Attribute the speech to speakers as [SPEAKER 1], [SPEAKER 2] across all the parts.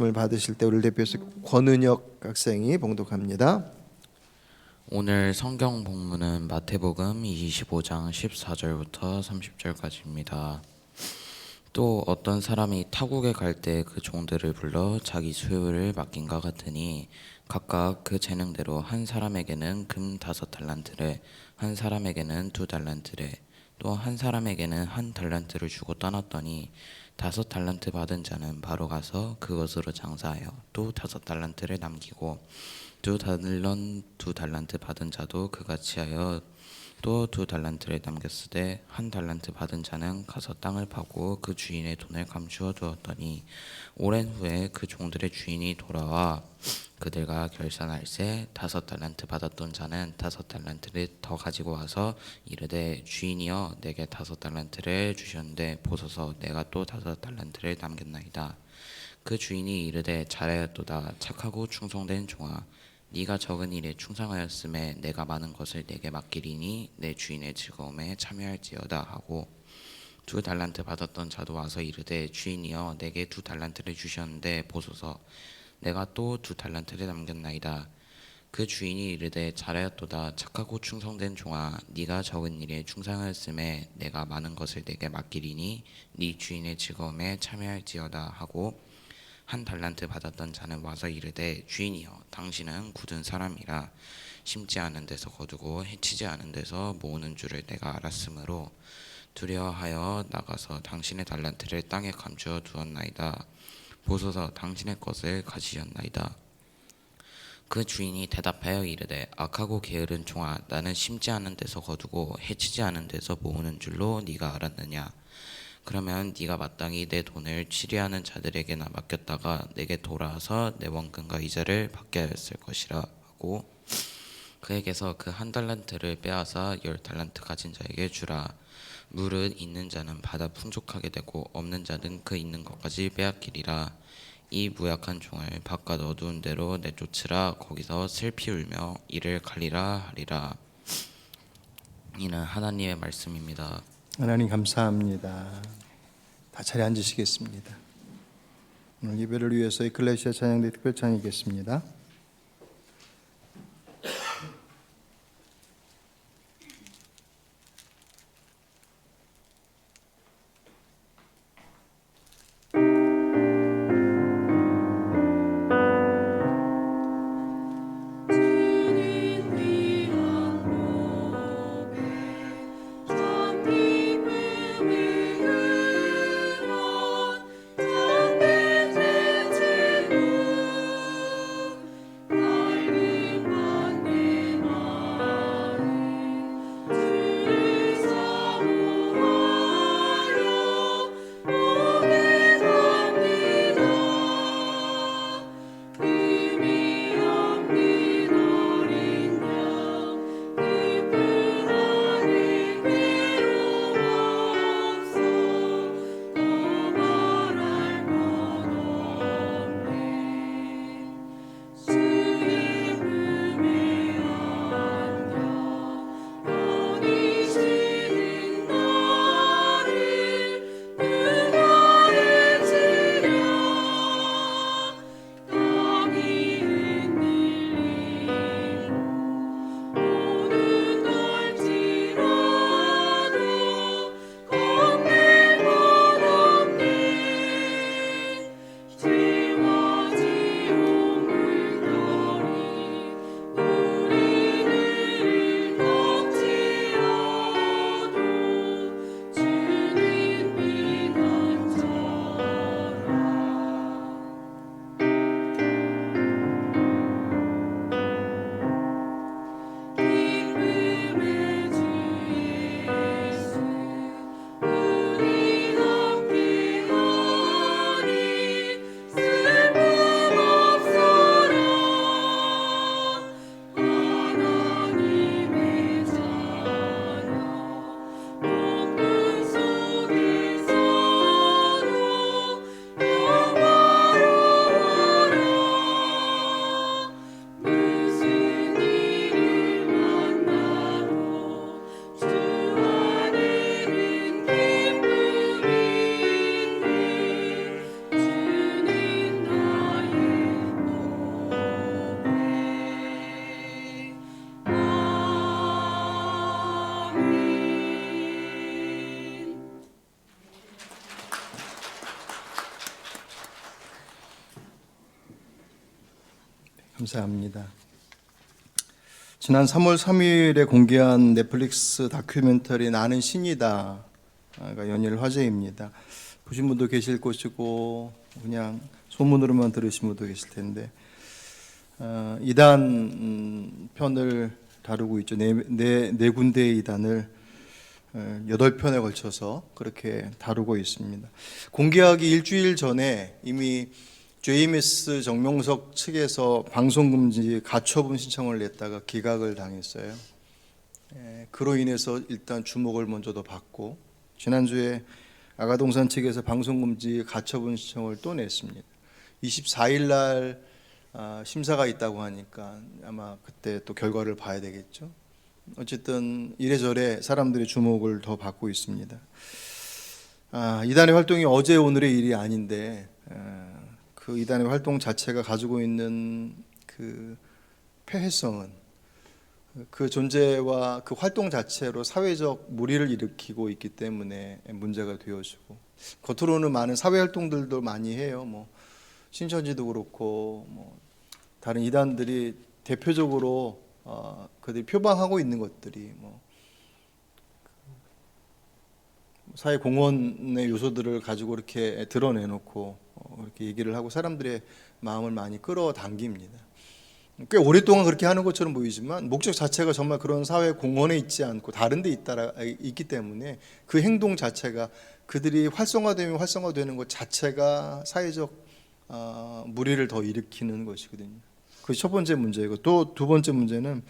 [SPEAKER 1] 을 받으실 때 우리 대표해서 권은혁 학생이 봉독합니다.
[SPEAKER 2] 오늘 성경 본문은 마태복음 25장 14절부터 30절까지입니다. 또 어떤 사람이 타국에 갈 때 그 종들을 불러 자기 수요를 맡긴가 같으니 각각 그 재능대로 한 사람에게는 금 5달란트를, 한 사람에게는 2달란트를, 또 한 사람에게는 1달란트를 주고 떠났더니 5달란트 받은 자는 바로 가서 그것으로 장사하여 또 5달란트를 남기고 2달란트 받은 자도 그같이 하여 또 2달란트를 남겼으되 1달란트 받은 자는 가서 땅을 파고 그 주인의 돈을 감추어 두었더니 오랜 후에 그 종들의 주인이 돌아와 그들과 결산할세 5달란트 받았던 자는 5달란트를 더 가지고 와서 이르되 주인이여 내게 5달란트를 주셨는데 보소서 내가 또 5달란트를 남겼나이다. 그 주인이 이르되 잘하였도다 착하고 충성된 종아 네가 적은 일에 충성하였음에 내가 많은 것을 내게 맡기리니 내 주인의 즐거움에 참여할지어다 하고 2달란트 받았던 자도 와서 이르되 주인이여 내게 2달란트를 주셨는데 보소서 내가 또 2달란트를 남겼나이다. 그 주인이 이르되 잘하였도다 착하고 충성된 종아 네가 적은 일에 충성하였음에 내가 많은 것을 내게 맡기리니 네 주인의 즐거움에 참여할지어다 하고 1달란트 받았던 자는 와서 이르되 주인이여 당신은 굳은 사람이라 심지 않은 데서 거두고 해치지 않은 데서 모으는 줄을 내가 알았으므로 두려워하여 나가서 당신의 달란트를 땅에 감추어 두었나이다. 보소서 당신의 것을 가지셨나이다. 그 주인이 대답하여 이르되 악하고 게으른 종아 나는 심지 않은 데서 거두고 해치지 않은 데서 모으는 줄로 네가 알았느냐. 그러면 네가 마땅히 내 돈을 취리하는 자들에게나 맡겼다가 내게 돌아와서 내 원금과 이자를 받게 하였을 것이라 하고 그에게서 그 1달란트를 빼앗아 10달란트 가진 자에게 주라. 물은 있는 자는 받아 풍족하게 되고 없는 자는 그 있는 것까지 빼앗기리라. 이 무약한 종을 바깥 어두운 데로 내쫓으라. 거기서 슬피 울며 이를 갈리라 하리라. 이는 하나님의 말씀입니다.
[SPEAKER 1] 하나님 감사합니다. 다 자리에 앉으시겠습니다. 오늘 예배를 위해서 에클레시아 찬양대 특별 찬양이겠습니다. 감사합니다. 지난 3월 3일에 공개한 넷플릭스 다큐멘터리 나는 신이다가 연일 화제입니다. 보신 분도 계실 것이고 그냥 소문으로만 들으신 분도 계실 텐데 이단 편을 다루고 있죠. 네 군데의 이단을 8편에 걸쳐서 그렇게 다루고 있습니다. 공개하기 일주일 전에 이미 JMS 정명석 측에서 방송금지 가처분 신청을 냈다가 기각을 당했어요. 그로 인해서 일단 주목을 먼저도 받고 지난주에 아가동산 측에서 방송금지 가처분 신청을 또 냈습니다. 24일 날 심사가 있다고 하니까 아마 그때 또 결과를 봐야 되겠죠. 어쨌든 이래저래 사람들의 주목을 더 받고 있습니다. 이단의 활동이 어제 오늘의 일이 아닌데 그 이단의 활동 자체가 가지고 있는 그 폐해성은 그 존재와 그 활동 자체로 사회적 물의를 일으키고 있기 때문에 문제가 되어지고, 겉으로는 많은 사회 활동들도 많이 해요. 뭐 신천지도 그렇고 뭐 다른 이단들이 대표적으로 그들이 표방하고 있는 것들이 뭐 사회 공헌의 요소들을 가지고 이렇게 드러내놓고 이렇게 얘기를 하고 사람들의 마음을 많이 끌어당깁니다. 꽤 오랫동안 그렇게 하는 것처럼 보이지만 목적 자체가 정말 그런 사회 공헌에 있지 않고 다른 데 있기 때문에 그 행동 자체가 그들이 활성화되면 활성화되는 것 자체가 사회적 물의를 더 일으키는 것이거든요. 그게 첫 번째 문제이고, 또 두 번째 문제는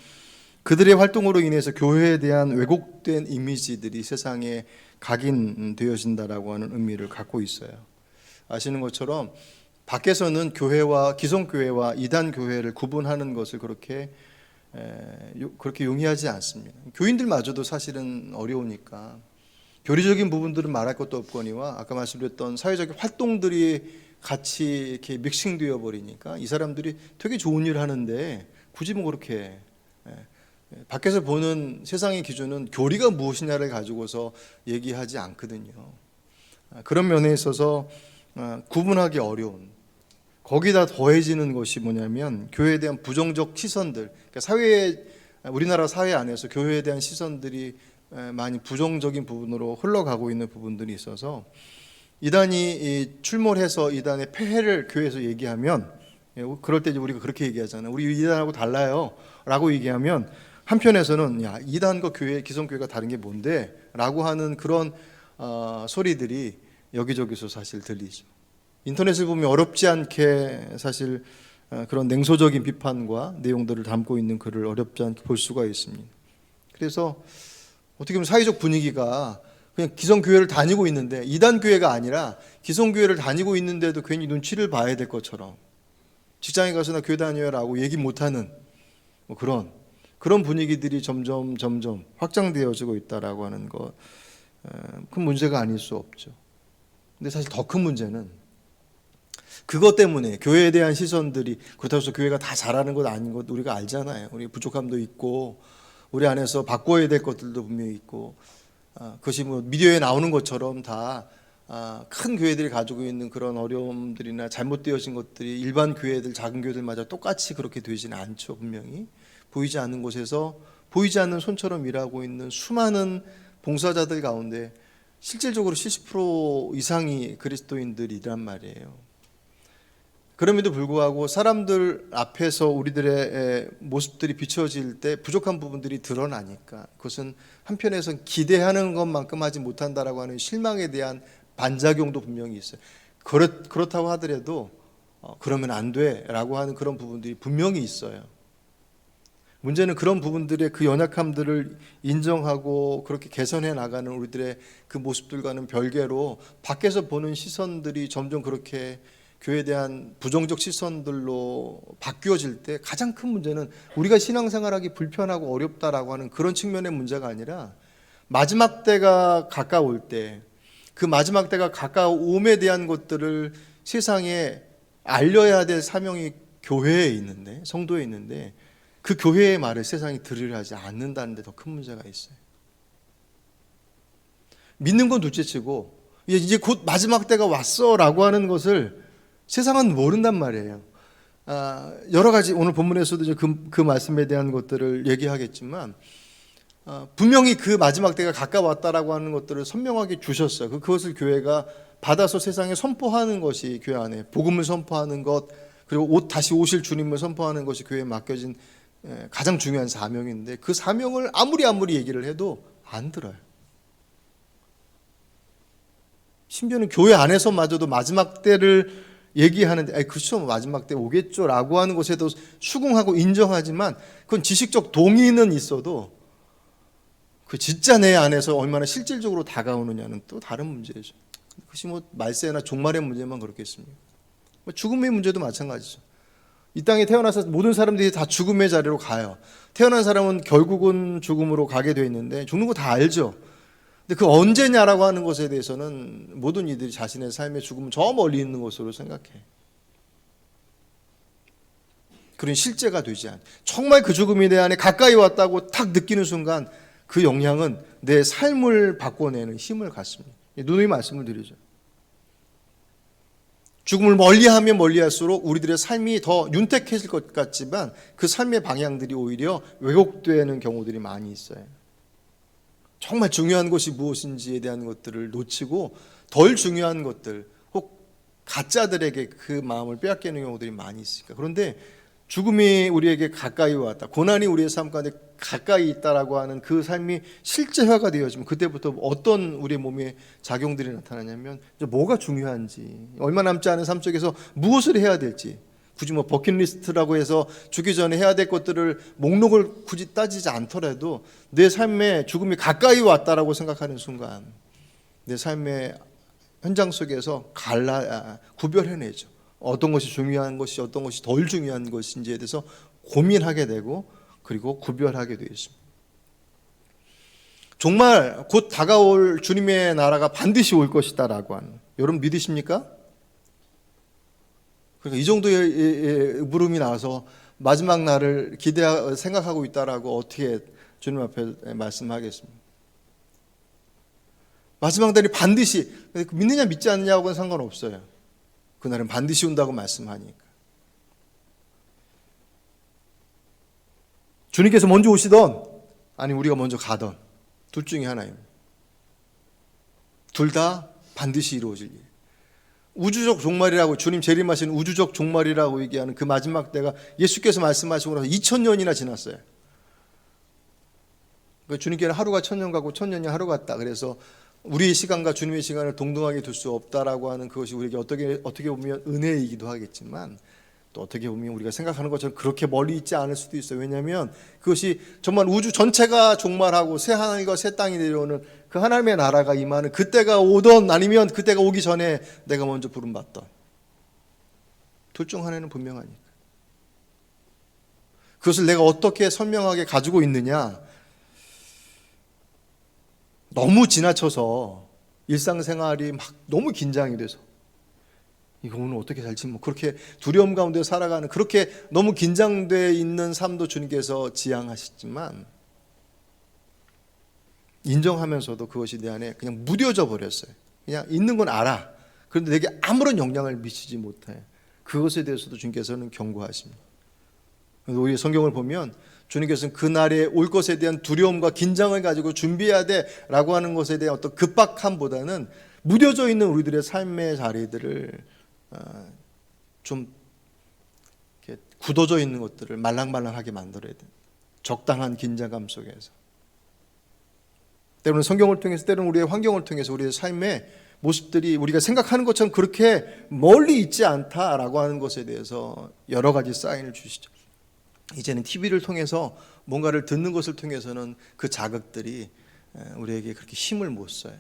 [SPEAKER 1] 그들의 활동으로 인해서 교회에 대한 왜곡된 이미지들이 세상에 각인되어진다라고 하는 의미를 갖고 있어요. 아시는 것처럼 밖에서는 교회와 기성교회와 이단교회를 구분하는 것을 그렇게 용이하지 않습니다. 교인들마저도 사실은 어려우니까 교리적인 부분들은 말할 것도 없거니와 아까 말씀드렸던 사회적 활동들이 같이 이렇게 믹싱되어 버리니까 이 사람들이 되게 좋은 일을 하는데 굳이 뭐 그렇게 밖에서 보는 세상의 기준은 교리가 무엇이냐를 가지고서 얘기하지 않거든요. 그런 면에 있어서 구분하기 어려운, 거기다 더해지는 것이 뭐냐면 교회에 대한 부정적 시선들, 그러니까 우리나라 사회 안에서 교회에 대한 시선들이 많이 부정적인 부분으로 흘러가고 있는 부분들이 있어서 이단이 출몰해서 이단의 폐해를 교회에서 얘기하면, 그럴 때 우리가 그렇게 얘기하잖아요. 우리 이단하고 달라요 라고 얘기하면 한편에서는 야, 이단과 교회, 기성교회가 다른 게 뭔데? 라고 하는 그런 소리들이 여기저기서 사실 들리죠. 인터넷을 보면 어렵지 않게 사실 그런 냉소적인 비판과 내용들을 담고 있는 글을 어렵지 않게 볼 수가 있습니다. 그래서 어떻게 보면 사회적 분위기가 그냥 기성교회를 다니고 있는데, 이단교회가 아니라 기성교회를 다니고 있는데도 괜히 눈치를 봐야 될 것처럼 직장에 가서 나 교회 다녀라고 얘기 못하는 뭐 그런 분위기들이 점점 확장되어지고 있다라고 하는 것, 큰 문제가 아닐 수 없죠. 근데 사실 더 큰 문제는 그것 때문에 교회에 대한 시선들이, 그렇다고 해서 교회가 다 잘하는 것 아닌 것 우리가 알잖아요. 우리 부족함도 있고 우리 안에서 바꿔야 될 것들도 분명히 있고, 그것이 뭐 미디어에 나오는 것처럼 다 큰 교회들이 가지고 있는 그런 어려움들이나 잘못되어진 것들이 일반 교회들, 작은 교회들마저 똑같이 그렇게 되지는 않죠. 분명히 보이지 않는 곳에서 보이지 않는 손처럼 일하고 있는 수많은 봉사자들 가운데 실질적으로 70% 이상이 그리스도인들이란 말이에요. 그럼에도 불구하고 사람들 앞에서 우리들의 모습들이 비춰질 때 부족한 부분들이 드러나니까 그것은 한편에서는 기대하는 것만큼 하지 못한다라고 하는 실망에 대한 반작용도 분명히 있어요. 그렇다고 하더라도 그러면 안 돼라고 하는 그런 부분들이 분명히 있어요. 문제는 그런 부분들의 그 연약함들을 인정하고 그렇게 개선해 나가는 우리들의 그 모습들과는 별개로 밖에서 보는 시선들이 점점 그렇게 교회에 대한 부정적 시선들로 바뀌어질 때 가장 큰 문제는 우리가 신앙생활하기 불편하고 어렵다라고 하는 그런 측면의 문제가 아니라 마지막 때가 가까울 때, 그 마지막 때가 가까움에 대한 것들을 세상에 알려야 될 사명이 교회에 있는데, 성도에 있는데 그 교회의 말을 세상이 들으려 하지 않는다는 데 더 큰 문제가 있어요. 믿는 건 둘째치고 이제 곧 마지막 때가 왔어 라고 하는 것을 세상은 모른단 말이에요. 여러 가지 오늘 본문에서도 이제 그 말씀에 대한 것들을 얘기하겠지만 분명히 그 마지막 때가 가까웠다라고 하는 것들을 선명하게 주셨어요. 그것을 교회가 받아서 세상에 선포하는 것이 교회 안에 복음을 선포하는 것, 그리고 다시 오실 주님을 선포하는 것이 교회에 맡겨진 가장 중요한 사명인데, 그 사명을 아무리 얘기를 해도 안 들어요. 심지어는 교회 안에서마저도 마지막 때를 얘기하는데 그렇죠, 마지막 때 오겠죠 라고 하는 것에도 수긍하고 인정하지만, 그건 지식적 동의는 있어도 그 진짜 내 안에서 얼마나 실질적으로 다가오느냐는 또 다른 문제죠. 그것이 뭐 말세나 종말의 문제만 그렇겠습니까? 죽음의 문제도 마찬가지죠. 이 땅에 태어나서 모든 사람들이 다 죽음의 자리로 가요. 태어난 사람은 결국은 죽음으로 가게 돼 있는데 죽는 거 다 알죠. 근데 그 언제냐라고 하는 것에 대해서는 모든 이들이 자신의 삶의 죽음은 저 멀리 있는 것으로 생각해. 그런 실제가 되지 않아. 정말 그 죽음이 내 안에 가까이 왔다고 탁 느끼는 순간 그 영향은 내 삶을 바꿔내는 힘을 갖습니다. 누누이 말씀을 드리죠. 죽음을 멀리하면 멀리할수록 우리들의 삶이 더 윤택해질 것 같지만 그 삶의 방향들이 오히려 왜곡되는 경우들이 많이 있어요. 정말 중요한 것이 무엇인지에 대한 것들을 놓치고 덜 중요한 것들, 혹 가짜들에게 그 마음을 빼앗기는 경우들이 많이 있으니까. 그런데 죽음이 우리에게 가까이 왔다, 고난이 우리의 삶 가운데 가까이 있다라고 하는 그 삶이 실제화가 되어지면 그때부터 어떤 우리의 몸에 작용들이 나타나냐면, 이제 뭐가 중요한지, 얼마 남지 않은 삶 속에서 무엇을 해야 될지, 굳이 뭐 버킷리스트라고 해서 죽기 전에 해야 될 것들을 목록을 굳이 따지지 않더라도 내 삶에 죽음이 가까이 왔다라고 생각하는 순간 내 삶의 현장 속에서 구별해내죠. 어떤 것이 중요한 것이 어떤 것이 덜 중요한 것인지에 대해서 고민하게 되고, 그리고 구별하게 되어 있습니다. 정말 곧 다가올 주님의 나라가 반드시 올 것이다라고 하는, 여러분 믿으십니까? 그러니까 이 정도의 물음이 나와서 마지막 날을 생각하고 있다라고 어떻게 주님 앞에 말씀하겠습니까? 마지막 날이 반드시, 믿느냐 믿지 않느냐하고는 상관없어요. 그날은 반드시 온다고 말씀하니까. 주님께서 먼저 오시던 아니 우리가 먼저 가던 둘 중에 하나입니다. 둘 다 반드시 이루어질 일. 우주적 종말이라고, 주님 재림하시는 우주적 종말이라고 얘기하는 그 마지막 때가 예수께서 말씀하시고 나서 2000년이나 지났어요. 그러니까 주님께는 하루가 1000년 가고 1000년이 하루 같다. 그래서 우리의 시간과 주님의 시간을 동등하게 둘 수 없다라고 하는 그것이 우리에게 어떻게 보면 은혜이기도 하겠지만, 또 어떻게 보면 우리가 생각하는 것처럼 그렇게 멀리 있지 않을 수도 있어요. 왜냐하면 그것이 정말 우주 전체가 종말하고 새 하늘과 새 땅이 내려오는 그 하나님의 나라가 임하는 그때가 오던, 아니면 그때가 오기 전에 내가 먼저 부름받던, 둘 중 하나는 분명하니까. 그것을 내가 어떻게 선명하게 가지고 있느냐, 너무 지나쳐서 일상생활이 막 너무 긴장이 돼서 이거 오늘 어떻게 살지, 뭐 그렇게 두려움 가운데 살아가는, 그렇게 너무 긴장되어 있는 삶도 주님께서 지향하시지만, 인정하면서도 그것이 내 안에 그냥 무뎌져 버렸어요. 그냥 있는 건 알아. 그런데 내게 아무런 영향을 미치지 못해. 그것에 대해서도 주님께서는 경고하십니다. 우리 성경을 보면 주님께서는 그날에 올 것에 대한 두려움과 긴장을 가지고 준비해야 돼라고 하는 것에 대한 어떤 급박함보다는 무뎌져 있는 우리들의 삶의 자리들을 좀 이렇게 굳어져 있는 것들을 말랑말랑하게 만들어야 돼. 적당한 긴장감 속에서. 때로는 성경을 통해서, 때로는 우리의 환경을 통해서 우리의 삶의 모습들이 우리가 생각하는 것처럼 그렇게 멀리 있지 않다라고 하는 것에 대해서 여러 가지 사인을 주시죠. 이제는 TV를 통해서 뭔가를 듣는 것을 통해서는 그 자극들이 우리에게 그렇게 힘을 못 써요.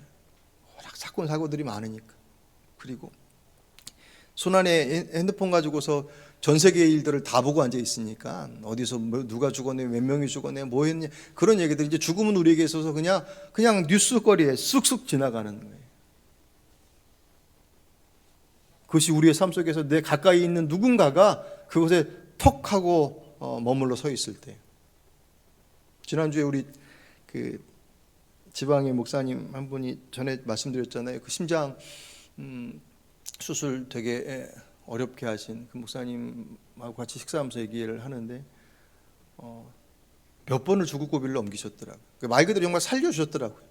[SPEAKER 1] 워낙 사건 사고들이 많으니까. 그리고 손안에 핸드폰 가지고서 전 세계의 일들을 다 보고 앉아 있으니까 어디서 누가 죽었네, 몇 명이 죽었네, 뭐 했냐, 그런 얘기들. 이제 죽음은 우리에게 있어서 그냥 뉴스거리에 쑥쑥 지나가는 거예요. 그것이 우리의 삶 속에서 내 가까이 있는 누군가가 그곳에 턱 하고 머물러 서 있을 때. 지난주에 우리 그 지방의 목사님 한 분이 전에 말씀드렸잖아요. 그 심장 수술 되게 어렵게 하신 그 목사님하고 같이 식사하면서 얘기를 하는데 몇 번을 죽을 고비를 넘기셨더라고요. 말 그대로 정말 살려주셨더라고요.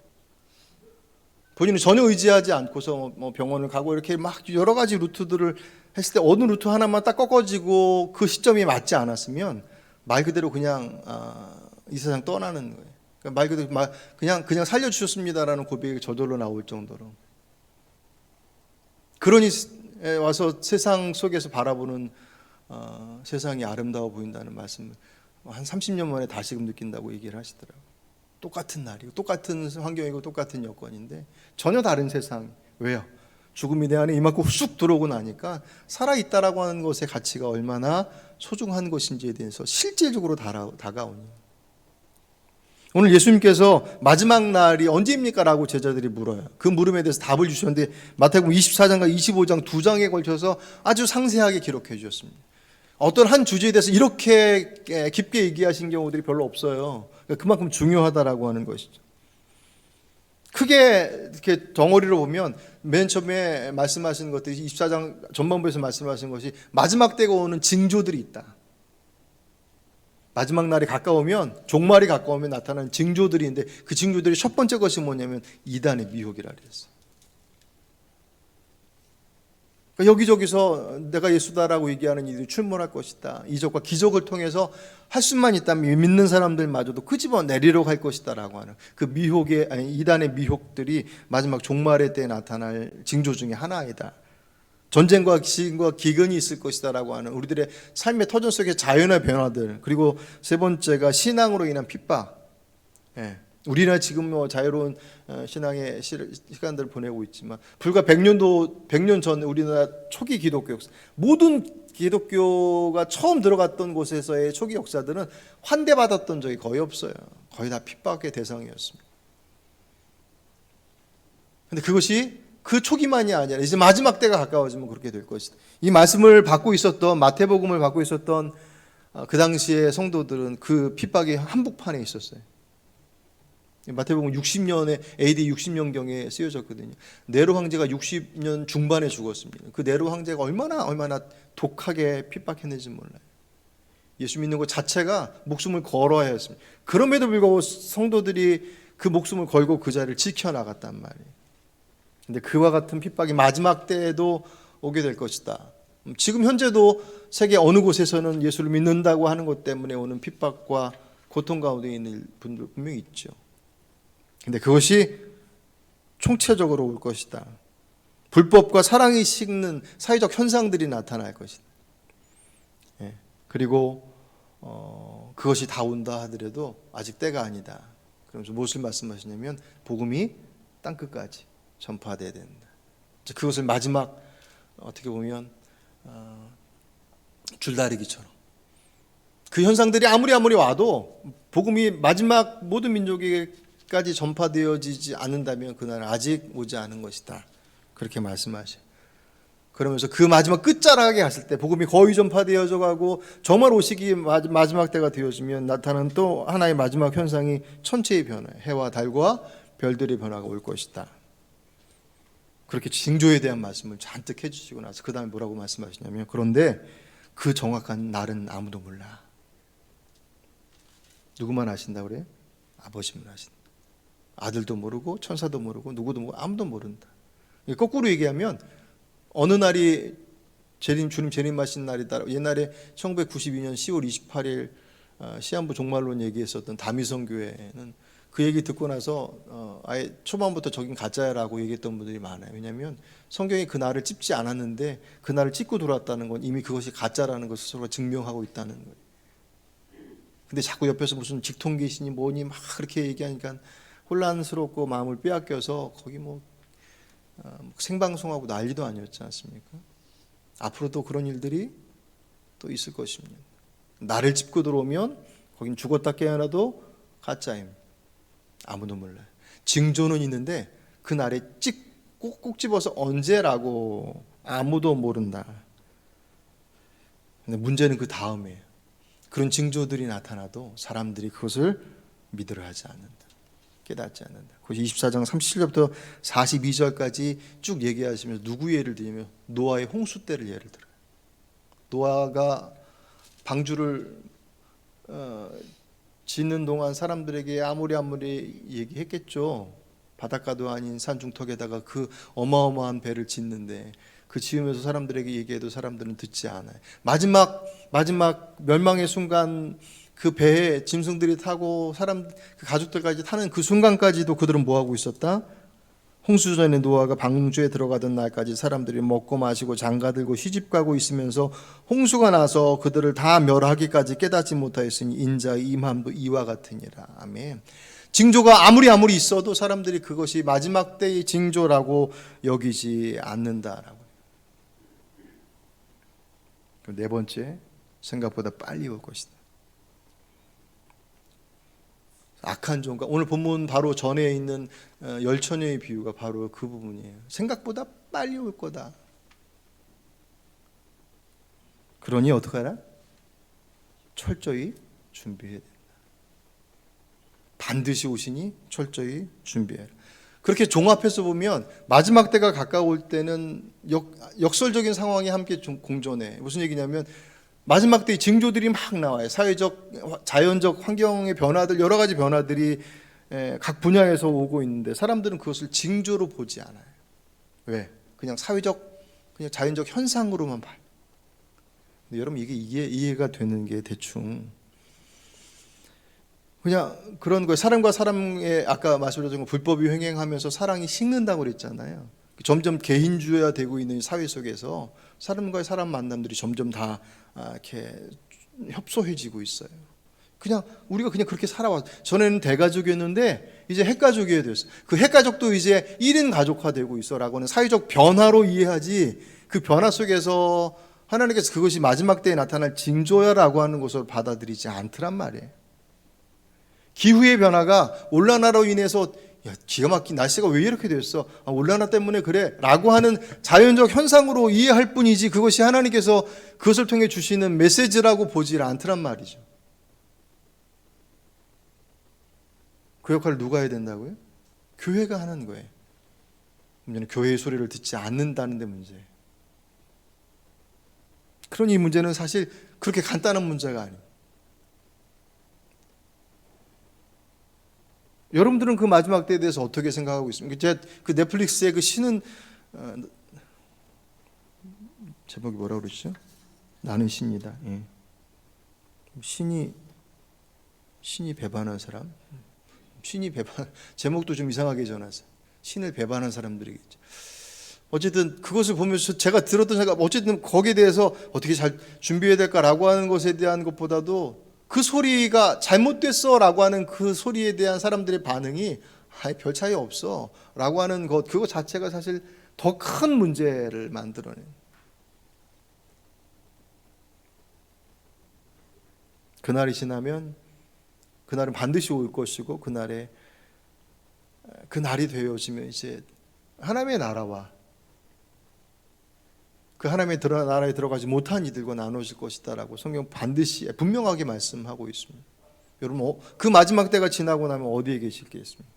[SPEAKER 1] 본인은 전혀 의지하지 않고서 뭐 병원을 가고 이렇게 막 여러 가지 루트들을 했을 때 어느 루트 하나만 딱 꺾어지고 그 시점이 맞지 않았으면 말 그대로 그냥 이 세상 떠나는 거예요. 그러니까 말 그대로 그냥 살려주셨습니다라는 고백이 저절로 나올 정도로. 그러니 와서 세상 속에서 바라보는 세상이 아름다워 보인다는 말씀을 한 30년 만에 다시금 느낀다고 얘기를 하시더라고요. 똑같은 날이고 똑같은 환경이고 똑같은 여건인데 전혀 다른 세상. 왜요? 죽음이 내 안에 이만큼 쑥 들어오고 나니까 살아있다라고 하는 것의 가치가 얼마나 소중한 것인지에 대해서 실질적으로 다가오니. 오늘 예수님께서 마지막 날이 언제입니까? 라고 제자들이 물어요. 그 물음에 대해서 답을 주셨는데 마태복음 24장과 25장 두 장에 걸쳐서 아주 상세하게 기록해 주셨습니다. 어떤 한 주제에 대해서 이렇게 깊게 얘기하신 경우들이 별로 없어요. 그만큼 중요하다라고 하는 것이죠. 크게 이렇게 덩어리로 보면 맨 처음에 말씀하신 것들이 24장 전반부에서 말씀하신 것이 마지막 때가 오는 징조들이 있다. 마지막 날이 가까우면, 종말이 가까우면 나타나는 징조들이 있는데 그 징조들이 첫 번째 것이 뭐냐면 이단의 미혹이라 그랬어요. 여기저기서 내가 예수다라고 얘기하는 이들이 출몰할 것이다. 이적과 기적을 통해서 할 수만 있다면 믿는 사람들마저도 끄집어 내리러 갈 것이다라고 하는 그 미혹의 이단의 미혹들이 마지막 종말의 때에 나타날 징조 중에 하나이다. 전쟁과 시기와 기근이 있을 것이다라고 하는 우리들의 삶의 터전 속의 자연의 변화들, 그리고 세 번째가 신앙으로 인한 핍박. 우리는 지금 자유로운 신앙의 시간들을 보내고 있지만 불과 100년 전 우리나라 초기 기독교 역사, 모든 기독교가 처음 들어갔던 곳에서의 초기 역사들은 환대받았던 적이 거의 없어요. 거의 다 핍박의 대상이었습니다. 근데 그것이 그 초기만이 아니라 이제 마지막 때가 가까워지면 그렇게 될 것이다. 이 말씀을 받고 있었던, 마태복음을 받고 있었던 그 당시의 성도들은 그 핍박이 한복판에 있었어요. 마태복음 60년에 AD 60년경에 쓰여졌거든요. 네로 황제가 60년 중반에 죽었습니다. 그 네로 황제가 얼마나 독하게 핍박했는지 몰라요. 예수 믿는 것 자체가 목숨을 걸어야 했습니다. 그럼에도 불구하고 성도들이 그 목숨을 걸고 그 자리를 지켜나갔단 말이에요. 근데 그와 같은 핍박이 마지막 때에도 오게 될 것이다. 지금 현재도 세계 어느 곳에서는 예수를 믿는다고 하는 것 때문에 오는 핍박과 고통 가운데 있는 분들 분명히 있죠. 근데 그것이 총체적으로 올 것이다. 불법과 사랑이 식는 사회적 현상들이 나타날 것이다. 그리고 그것이 다 온다 하더라도 아직 때가 아니다. 그러면서 무엇을 말씀하시냐면 복음이 땅끝까지 전파돼야 된다. 그것을 마지막 어떻게 보면 줄다리기처럼 그 현상들이 아무리 와도 복음이 마지막 모든 민족에까지 전파되어지지 않는다면 그날은 아직 오지 않은 것이다. 그렇게 말씀하셔요. 그러면서 그 마지막 끝자락에 갔을 때 복음이 거의 전파되어져 가고 정말 오시기 마지막 때가 되어지면 나타나는 또 하나의 마지막 현상이 천체의 변화, 해와 달과 별들의 변화가 올 것이다. 그렇게 징조에 대한 말씀을 잔뜩 해주시고 나서 그 다음에 뭐라고 말씀하시냐면 그런데 그 정확한 날은 아무도 몰라. 누구만 아신다 그래요? 아버지만 아신다. 아들도 모르고 천사도 모르고 누구도 모르고 아무도 모른다. 거꾸로 얘기하면 어느 날이 주님 재림하신 날이다. 옛날에 1992년 10월 28일 시한부 종말론 얘기했었던 다미성 교회는 그 얘기 듣고 나서 아예 초반부터 저긴 가짜라고 얘기했던 분들이 많아요. 왜냐하면 성경이 그 날을 찝지 않았는데 그 날을 찝고 들어왔다는 건 이미 그것이 가짜라는 것을 스스로 증명하고 있다는 거예요. 근데 자꾸 옆에서 무슨 직통계시니 뭐니 막 그렇게 얘기하니까 혼란스럽고 마음을 빼앗겨서 거기 생방송하고 난리도 아니었지 않습니까? 앞으로도 그런 일들이 또 있을 것입니다. 나를 짚고 들어오면 거긴 죽었다 깨어나도 가짜입니다. 아무도 몰라요. 징조는 있는데 그 날에 꼭 집어서 언제라고 아무도 모른다. 근데 문제는 그 다음이에요. 그런 징조들이 나타나도 사람들이 그것을 믿으려 하지 않는다. 깨닫지 않는다. 그것이 24장 37절부터 42절까지 쭉 얘기하시면서 누구 예를 들냐면 노아의 홍수 때를 예를 들어요. 노아가 방주를 짓는 동안 사람들에게 아무리 얘기했겠죠. 바닷가도 아닌 산중턱에다가 그 어마어마한 배를 짓는데 그 지으면서 사람들에게 얘기해도 사람들은 듣지 않아요. 마지막 멸망의 순간 그 배에 짐승들이 타고 그 가족들까지 타는 그 순간까지도 그들은 뭐 하고 있었다? 홍수전에 노아가 방주에 들어가던 날까지 사람들이 먹고 마시고 장가들고 시집가고 있으면서 홍수가 나서 그들을 다 멸하기까지 깨닫지 못하였으니 인자의 임함도 이와 같으니라. 아멘. 징조가 아무리 있어도 사람들이 그것이 마지막 때의 징조라고 여기지 않는다라고. 네 번째, 생각보다 빨리 올 것이다. 악한 종과 오늘 본문 바로 전에 있는 열처녀의 비유가 바로 그 부분이에요. 생각보다 빨리 올 거다. 그러니 어떻게 하라? 철저히 준비해야 된다. 반드시 오시니 철저히 준비해라. 그렇게 종합해서 보면 마지막 때가 가까울 때는 역설적인 상황이 함께 공존해. 무슨 얘기냐면 마지막 때의 징조들이 막 나와요. 사회적, 자연적 환경의 변화들, 여러 가지 변화들이 각 분야에서 오고 있는데 사람들은 그것을 징조로 보지 않아요. 왜? 그냥 그냥 자연적 현상으로만 봐요. 근데 여러분 이게 이해가 되는 게 대충 그냥 그런 거예요. 사람과 사람의 아까 말씀드렸던 불법이 횡행하면서 사랑이 식는다고 그랬잖아요. 점점 개인주의화 되고 있는 사회 속에서 사람과의 사람 만남들이 점점 다 이렇게 협소해지고 있어요. 그냥 우리가 그냥 그렇게 살아왔. 전에는 대가족이었는데 이제 핵가족이 됐어. 그 핵가족도 이제 1인 가족화되고 있어라고는 사회적 변화로 이해하지. 그 변화 속에서 하나님께서 그것이 마지막 때에 나타날 징조야라고 하는 것을 받아들이지 않더란 말이에요. 기후의 변화가 온난화로 인해서 기가 막힌 날씨가 왜 이렇게 됐어? 온난화 때문에 그래 라고 하는 자연적 현상으로 이해할 뿐이지 그것이 하나님께서 그것을 통해 주시는 메시지라고 보질 않더란 말이죠. 그 역할을 누가 해야 된다고요? 교회가 하는 거예요. 문제는 교회의 소리를 듣지 않는다는 데 문제예요. 그러니 이 문제는 사실 그렇게 간단한 문제가 아니에요. 여러분들은 그 마지막 때에 대해서 어떻게 생각하고 있습니까? 제가 그 넷플릭스의 그 신은 제목이 뭐라고 그러시죠? 나는 신이다. 예. 신이 배반한 사람? 제목도 좀 이상하게 전하세요. 신을 배반한 사람들이겠죠. 어쨌든 그것을 보면서 제가 들었던 생각, 어쨌든 거기에 대해서 어떻게 잘 준비해야 될까라고 하는 것에 대한 것보다도 그 소리가 잘못됐어 라고 하는 그 소리에 대한 사람들의 반응이 별 차이 없어 라고 하는 것, 그거 자체가 사실 더 큰 문제를 만들어내요. 그날이 지나면 그날은 반드시 올 것이고 그 날이 되어지면 이제 하나님의 나라와 그 하나님의 나라에 들어가지 못한 이들과 나눠질 것이다라고 성경 반드시 분명하게 말씀하고 있습니다. 여러분 그 마지막 때가 지나고 나면 어디에 계시겠습니까?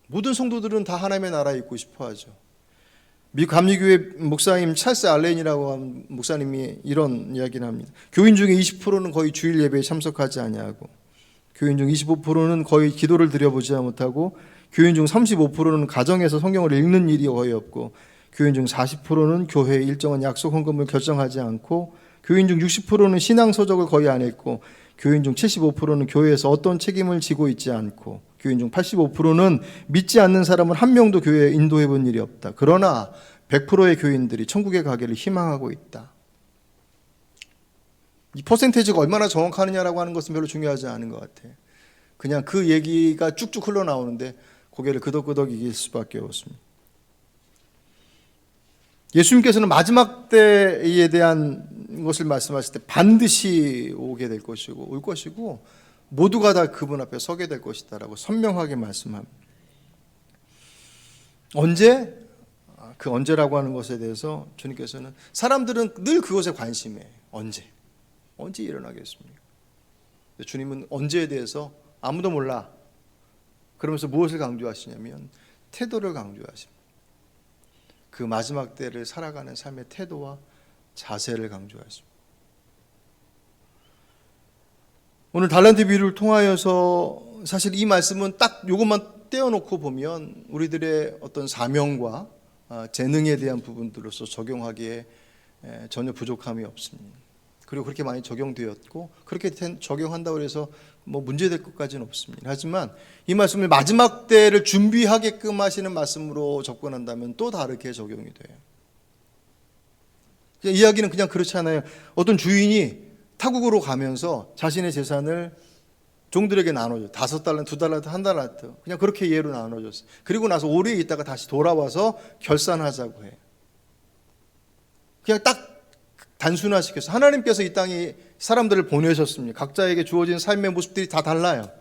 [SPEAKER 1] 모든 성도들은 다 하나님의 나라에 있고 싶어하죠. 미국 감리교회 목사님 찰스 알렌이라고 하는 목사님이 이런 이야기를 합니다. 교인 중에 20%는 거의 주일 예배에 참석하지 아니하고, 교인 중 25%는 거의 기도를 드려보지 못하고, 교인 중 35%는 가정에서 성경을 읽는 일이 거의 없고, 교인 중 40%는 교회의 일정한 약속 헌금을 결정하지 않고, 교인 중 60%는 신앙 서적을 거의 안 읽고, 교인 중 75%는 교회에서 어떤 책임을 지고 있지 않고, 교인 중 85%는 믿지 않는 사람을 한 명도 교회에 인도해 본 일이 없다. 그러나 100%의 교인들이 천국에 가기를 희망하고 있다. 이 퍼센테이지가 얼마나 정확하느냐라고 하는 것은 별로 중요하지 않은 것 같아요. 그냥 그 얘기가 쭉쭉 흘러나오는데 고개를 끄덕끄덕 이길 수밖에 없습니다. 예수님께서는 마지막 때에 대한 것을 말씀하실 때 반드시 오게 될 것이고 올 것이고 모두가 다 그분 앞에 서게 될 것이다라고 선명하게 말씀합니다. 언제? 그 언제라고 하는 것에 대해서 주님께서는 사람들은 늘 그것에 관심해. 언제 일어나겠습니까? 주님은 언제에 대해서 아무도 몰라. 그러면서 무엇을 강조하시냐면 태도를 강조하십니다. 그 마지막 때를 살아가는 삶의 태도와 자세를 강조하십니다. 오늘 달란트 비유를 통하여서 사실 이 말씀은 딱 이것만 떼어놓고 보면 우리들의 어떤 사명과 재능에 대한 부분들로서 적용하기에 전혀 부족함이 없습니다. 그리고 그렇게 많이 적용되었고 그렇게 적용한다고 해서 뭐 문제될 것까지는 없습니다. 하지만 이 말씀을 마지막 때를 준비하게끔 하시는 말씀으로 접근한다면 또 다르게 적용이 돼요. 이야기는 그냥 그렇지 않아요. 어떤 주인이 타국으로 가면서 자신의 재산을 종들에게 나눠줘. 5달란트, 2달란트, 1달란트. 그냥 그렇게 예로 나눠줬어요. 그리고 나서 오래 있다가 다시 돌아와서 결산하자고 해요. 그냥 딱 단순화시켜서 하나님께서 이 땅에 사람들을 보내셨습니다. 각자에게 주어진 삶의 모습들이 다 달라요.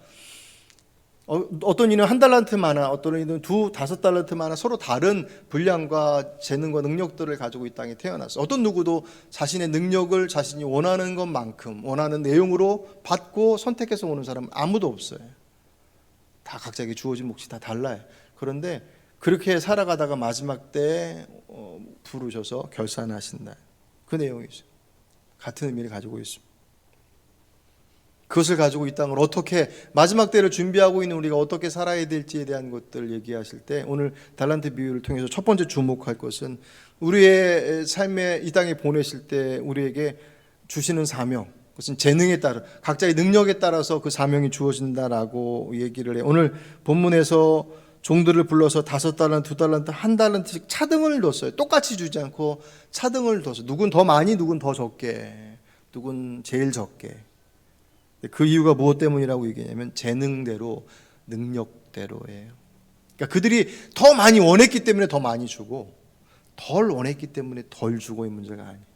[SPEAKER 1] 어떤 이는 1달란트 많아, 어떤 이는 5달란트 많아, 서로 다른 분량과 재능과 능력들을 가지고 이 땅에 태어났어요. 어떤 누구도 자신의 능력을 자신이 원하는 것만큼 원하는 내용으로 받고 선택해서 오는 사람은 아무도 없어요. 다 각자에게 주어진 몫이 다 달라요. 그런데 그렇게 살아가다가 마지막 때에 부르셔서 결산하신다. 그 내용이죠. 같은 의미를 가지고 있습니다. 그것을 가지고 이 땅을 어떻게 마지막 때를 준비하고 있는 우리가 어떻게 살아야 될지에 대한 것들을 얘기하실 때 오늘 달란트 비유를 통해서 첫 번째 주목할 것은 우리의 삶에 이 땅에 보내실 때 우리에게 주시는 사명, 그것은 재능에 따라 각자의 능력에 따라서 그 사명이 주어진다라고 얘기를 해요. 오늘 본문에서 종들을 불러서 5달란트, 2달란트, 1달란트씩 차등을 뒀어요. 똑같이 주지 않고 차등을 뒀어요. 누군 더 많이, 누군 더 적게, 누군 제일 적게. 그 이유가 무엇 때문이라고 얘기하냐면 재능대로, 능력대로예요. 그러니까 그들이 더 많이 원했기 때문에 더 많이 주고 덜 원했기 때문에 덜 주고의 문제가 아니에요.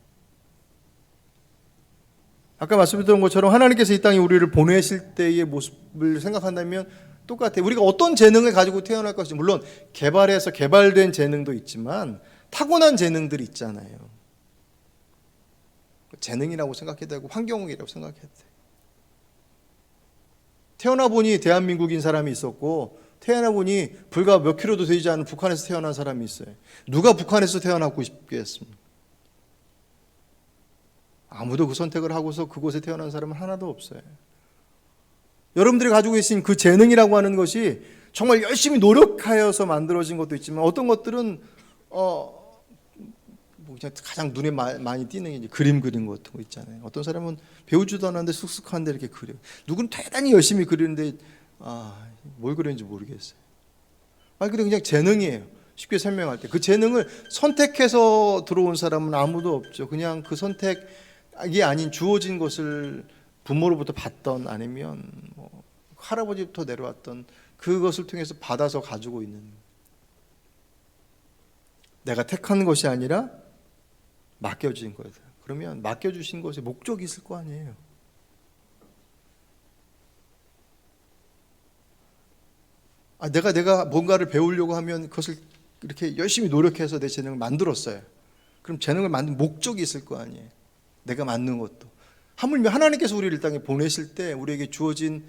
[SPEAKER 1] 아까 말씀드렸던 것처럼 하나님께서 이 땅에 우리를 보내실 때의 모습을 생각한다면 똑같아요. 우리가 어떤 재능을 가지고 태어날 것인지 물론 개발해서 개발된 재능도 있지만 타고난 재능들이 있잖아요. 재능이라고 생각해야 되고 환경이라고 생각해야 돼요. 태어나 보니 대한민국인 사람이 있었고 태어나 보니 불과 몇 킬로도 되지 않은 북한에서 태어난 사람이 있어요. 누가 북한에서 태어나고 싶겠습니까? 아무도 그 선택을 하고서 그곳에 태어난 사람은 하나도 없어요. 여러분들이 가지고 계신 그 재능이라고 하는 것이 정말 열심히 노력하여서 만들어진 것도 있지만 어떤 것들은 그냥 가장 눈에 많이 띄는 게 이제 그림 그리는 것 같은 거 있잖아요. 어떤 사람은 배우지도 않았는데 쑥쑥한데 이렇게 그려. 누구는 대단히 열심히 그리는데 뭘 그리는지 모르겠어요. 근데 그냥 재능이에요. 쉽게 설명할 때 그 재능을 선택해서 들어온 사람은 아무도 없죠. 그냥 그 선택이 아닌 주어진 것을 부모로부터 받던 아니면 할아버지부터 내려왔던 그것을 통해서 받아서 가지고 있는, 내가 택한 것이 아니라 맡겨진 거예요. 그러면 맡겨주신 것에 목적이 있을 거 아니에요. 내가 뭔가를 배우려고 하면 그것을 이렇게 열심히 노력해서 내 재능을 만들었어요. 그럼 재능을 만든 목적이 있을 거 아니에요. 내가 만든 것도. 하물며 하나님께서 우리를 이 땅에 보내실 때 우리에게 주어진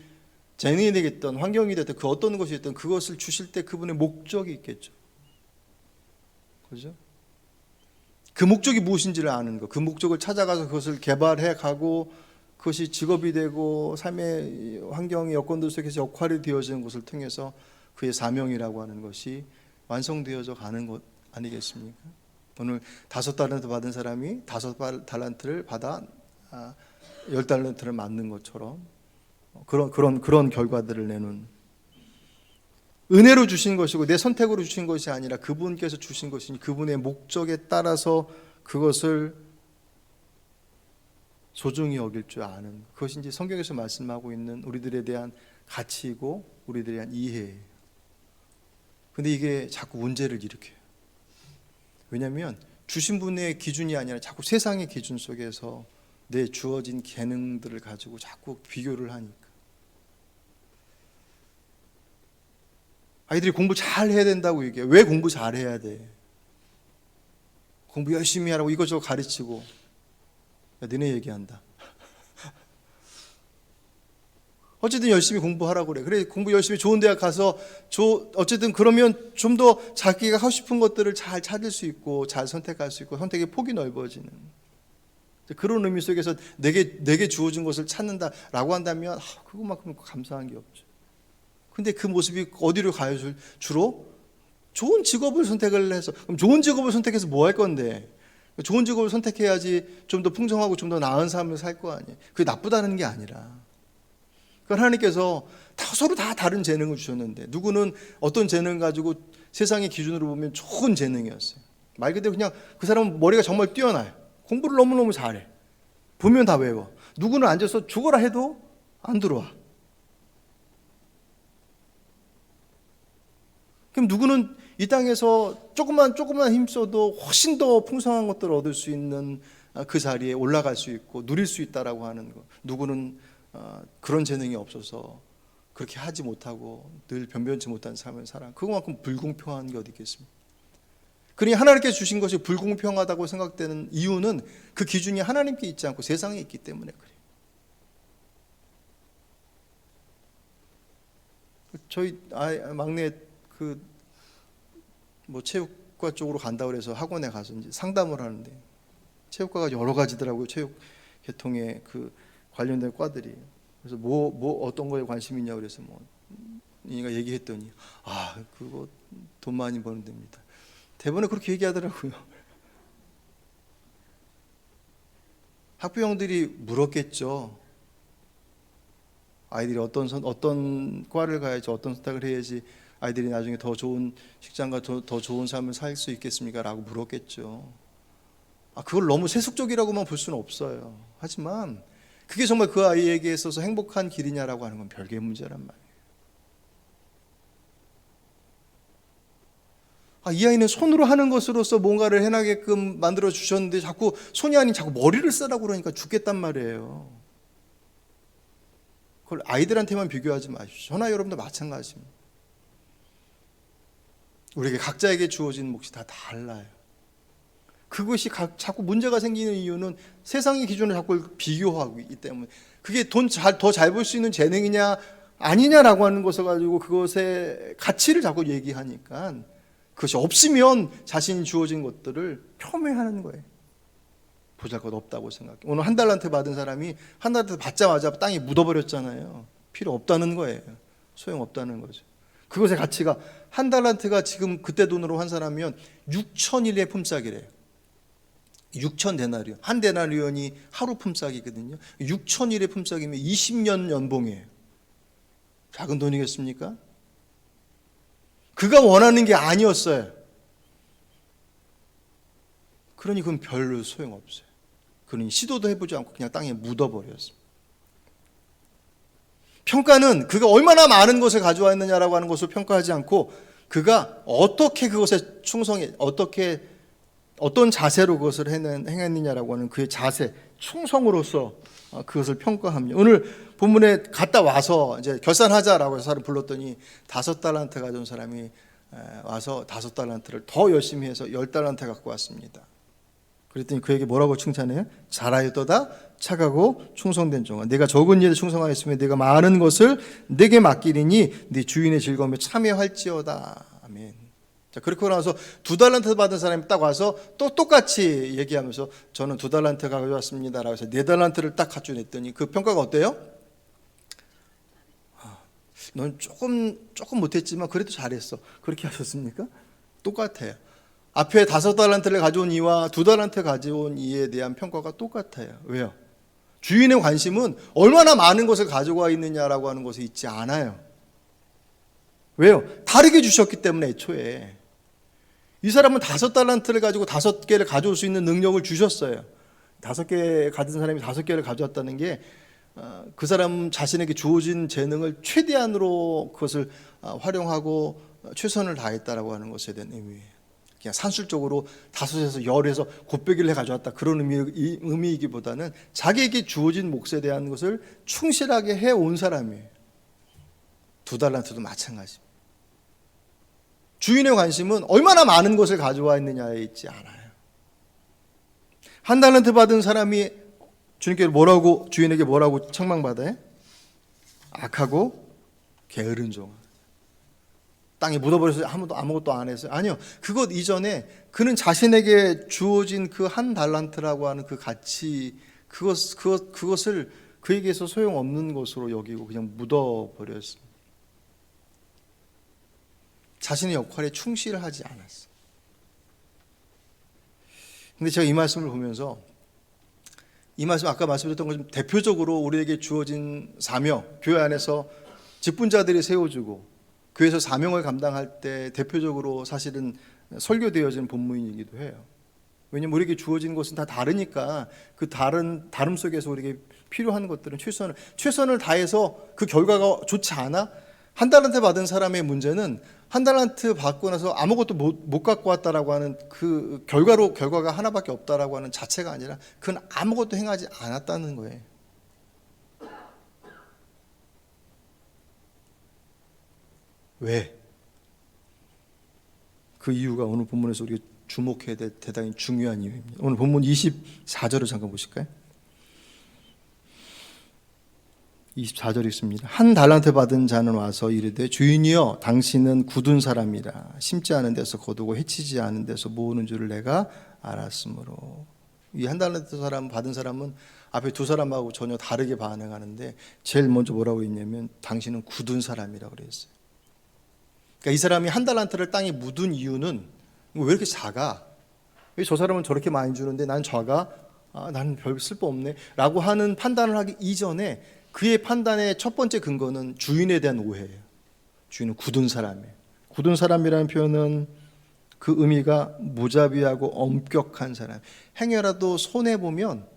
[SPEAKER 1] 재능이 되겠던 환경이 됐든 그 어떤 것이 됐든 그것을 주실 때 그분의 목적이 있겠죠. 그렇죠? 그 목적이 무엇인지를 아는 것, 그 목적을 찾아가서 그것을 개발해 가고 그것이 직업이 되고 삶의 환경의 여건들 속에서 역할이 되어지는 것을 통해서 그의 사명이라고 하는 것이 완성되어져 가는 것 아니겠습니까? 오늘 5달란트 받은 사람이 5달란트를 받아 10달란트를 맞는 것처럼 그런 결과들을 내는, 은혜로 주신 것이고 내 선택으로 주신 것이 아니라 그분께서 주신 것이니 그분의 목적에 따라서 그것을 소중히 여길 줄 아는, 그것이 이제 성경에서 말씀하고 있는 우리들에 대한 가치이고 우리들에 대한 이해예요. 근데 이게 자꾸 문제를 일으켜요. 왜냐하면 주신 분의 기준이 아니라 자꾸 세상의 기준 속에서 내 주어진 재능들을 가지고 자꾸 비교를 하니까. 아이들이 공부 잘 해야 된다고 얘기해요. 왜 공부 잘 해야 돼? 공부 열심히 하라고 이것저것 가르치고. 야, 너네 얘기한다. 어쨌든 열심히 공부하라고 그래. 공부 열심히 좋은 대학 가서 어쨌든 그러면 좀 더 자기가 하고 싶은 것들을 잘 찾을 수 있고 잘 선택할 수 있고 선택의 폭이 넓어지는. 그런 의미 속에서 내게 주어진 것을 찾는다라고 한다면 그것만큼 감사한 게 없죠. 근데 그 모습이 어디로 가요? 주로 좋은 직업을 선택을 해서. 그럼 좋은 직업을 선택해서 뭐 할 건데? 좋은 직업을 선택해야지 좀 더 풍성하고 좀 더 나은 삶을 살 거 아니에요. 그게 나쁘다는 게 아니라, 그러니까 하나님께서 서로 다 다른 재능을 주셨는데, 누구는 어떤 재능 가지고 세상의 기준으로 보면 좋은 재능이었어요. 말 그대로 그냥 그 사람은 머리가 정말 뛰어나요. 공부를 너무너무 잘해. 보면 다 외워. 누구는 앉아서 죽어라 해도 안 들어와. 그럼 누구는 이 땅에서 조금만 힘써도 훨씬 더 풍성한 것들을 얻을 수 있는 그 자리에 올라갈 수 있고 누릴 수 있다라고 하는 거. 누구는 그런 재능이 없어서 그렇게 하지 못하고 늘 변변치 못한 삶을 살아. 그거만큼 불공평한 게 어디 있겠습니까? 그러니 하나님께 주신 것이 불공평하다고 생각되는 이유는 그 기준이 하나님께 있지 않고 세상에 있기 때문에 그래요. 저희 막내 체육과 쪽으로 간다고 그래서 학원에 가서 이제 상담을 하는데, 체육과가 여러 가지더라고요. 체육 계통의 관련된 과들이. 그래서 어떤 거에 관심이 있냐고 그래서 얘가 얘기했더니 그거 돈 많이 버는 데입니다. 대부분 그렇게 얘기하더라고요. 학부형들이 물었겠죠. 아이들이 어떤 과를 가야지, 어떤 선택을 해야지 아이들이 나중에 더 좋은 직장과 더 좋은 삶을 살 수 있겠습니까? 라고 물었겠죠. 그걸 너무 세속적이라고만 볼 수는 없어요. 하지만 그게 정말 그 아이에게 있어서 행복한 길이냐라고 하는 건 별개의 문제란 말이에요. 이 아이는 손으로 하는 것으로서 뭔가를 해나게끔 만들어 주셨는데 자꾸 손이 아닌 자꾸 머리를 쓰라고 그러니까 죽겠단 말이에요. 그걸 아이들한테만 비교하지 마십시오. 저나 여러분도 마찬가지입니다. 우리에게 각자에게 주어진 몫이 다 달라요. 그것이 자꾸 문제가 생기는 이유는 세상의 기준을 자꾸 비교하고 있기 때문에, 그게 더 잘 벌 수 있는 재능이냐 아니냐라고 하는 것을 가지고 그것의 가치를 자꾸 얘기하니까 그것이 없으면 자신이 주어진 것들을 폄훼하는 거예요. 보잘것 없다고 생각해. 오늘 한 달란트 받은 사람이 한 달란트 받자마자 땅에 묻어버렸잖아요. 필요 없다는 거예요. 소용없다는 거죠. 그것의 가치가, 한 달란트가 지금 그때 돈으로 환산하면 6,000일의 품삯이래요. 6,000데나리온. 한 데나리온이 하루 품삯이거든요. 6,000일의 품삯이면 20년 연봉이에요. 작은 돈이겠습니까? 그가 원하는 게 아니었어요. 그러니 그건 별로 소용없어요. 그러니 시도도 해보지 않고 그냥 땅에 묻어버렸습니다. 평가는 그가 얼마나 많은 것을 가져왔느냐라고 하는 것을 평가하지 않고, 그가 어떻게 그것에 충성해, 어떤 자세로 그것을 행했느냐라고 하는 그의 자세, 충성으로서 그것을 평가합니다. 오늘 본문에 갔다 와서 이제 결산하자라고 해서 사람 불렀더니 5달란트 가져온 사람이 와서 5달란트를 더 열심히 해서 10달란트 갖고 왔습니다. 그랬더니 그에게 뭐라고 칭찬해요? 잘하였도다 착하고 충성된 종아, 내가 적은 일에 충성하였으면 내가 많은 것을 내게 맡기리니 네 주인의 즐거움에 참여할지어다. 아멘. 자, 그렇게 나서 2달란트 받은 사람이 딱 와서 또 똑같이 얘기하면서 저는 2달란트 가져왔습니다라고 해서 4달란트를 딱 갖춰 냈더니 그 평가가 어때요? 넌 조금 못했지만 그래도 잘했어. 그렇게 하셨습니까? 똑같아요. 앞에 5달란트를 가져온 이와 2달란트 가져온 이에 대한 평가가 똑같아요. 왜요? 주인의 관심은 얼마나 많은 것을 가져와 있느냐라고 하는 것에 있지 않아요. 왜요? 다르게 주셨기 때문에. 애초에 이 사람은 5달란트를 가지고 5개를 가져올 수 있는 능력을 주셨어요. 5개 가진 사람이 5개를 가져왔다는 게 그 사람 자신에게 주어진 재능을 최대한으로 그것을 활용하고 최선을 다했다라고 하는 것에 대한 의미예요. 그냥 산술적으로 5에서 10에서 곱빼기를 가져왔다, 그런 의미이기보다는 자기에게 주어진 몫에 대한 것을 충실하게 해온 사람이에요. 2달란트도 마찬가지입니다. 주인의 관심은 얼마나 많은 것을 가져와 있느냐에 있지 않아요. 1달란트 받은 사람이 주인에게 뭐라고 책망받아요? 악하고 게으른 종아. 땅에 묻어버려서 아무것도 안 했어요. 아니요. 그것 이전에 그는 자신에게 주어진 그 한 달란트라고 하는 그 가치, 그것을 그에게서 소용없는 것으로 여기고 그냥 묻어버렸어요. 자신의 역할에 충실하지 않았어요. 근데 제가 이 말씀을 보면서, 이 말씀 아까 말씀드렸던 것처럼 대표적으로 우리에게 주어진 사명, 교회 안에서 직분자들이 세워주고 교회에서 사명을 감당할 때 대표적으로 사실은 설교되어진 본문이기도 해요. 왜냐하면 우리에게 주어진 것은 다 다르니까 그 다름 속에서 우리에게 필요한 것들은 최선을 다해서 그 결과가 좋지 않아? 한 달란트 받은 사람의 문제는 한 달란트 받고 나서 아무것도 못 갖고 왔다라고 하는 그 결과가 하나밖에 없다라고 하는 자체가 아니라 그건 아무것도 행하지 않았다는 거예요. 왜? 그 이유가 오늘 본문에서 우리가 주목해야 될 대단히 중요한 이유입니다. 오늘 본문 24절을 잠깐 보실까요? 24절 있습니다. 한 달란트 받은 자는 와서 이르되 주인이여 당신은 굳은 사람이라 심지 않은 데서 거두고 해치지 않은 데서 모으는 줄을 내가 알았으므로. 이 한 달란트 받은 사람은 앞에 두 사람하고 전혀 다르게 반응하는데 제일 먼저 뭐라고 했냐면 당신은 굳은 사람이라고 그랬어요. 그러니까 이 사람이 한 달란트를 땅에 묻은 이유는 왜 이렇게 작아? 왜 저 사람은 저렇게 많이 주는데 난 작아? 나는 별 쓸모 없네 라고 하는 판단을 하기 이전에 그의 판단의 첫 번째 근거는 주인에 대한 오해예요. 주인은 굳은 사람이에요. 굳은 사람이라는 표현은 그 의미가 무자비하고 엄격한 사람. 행여라도 손해보면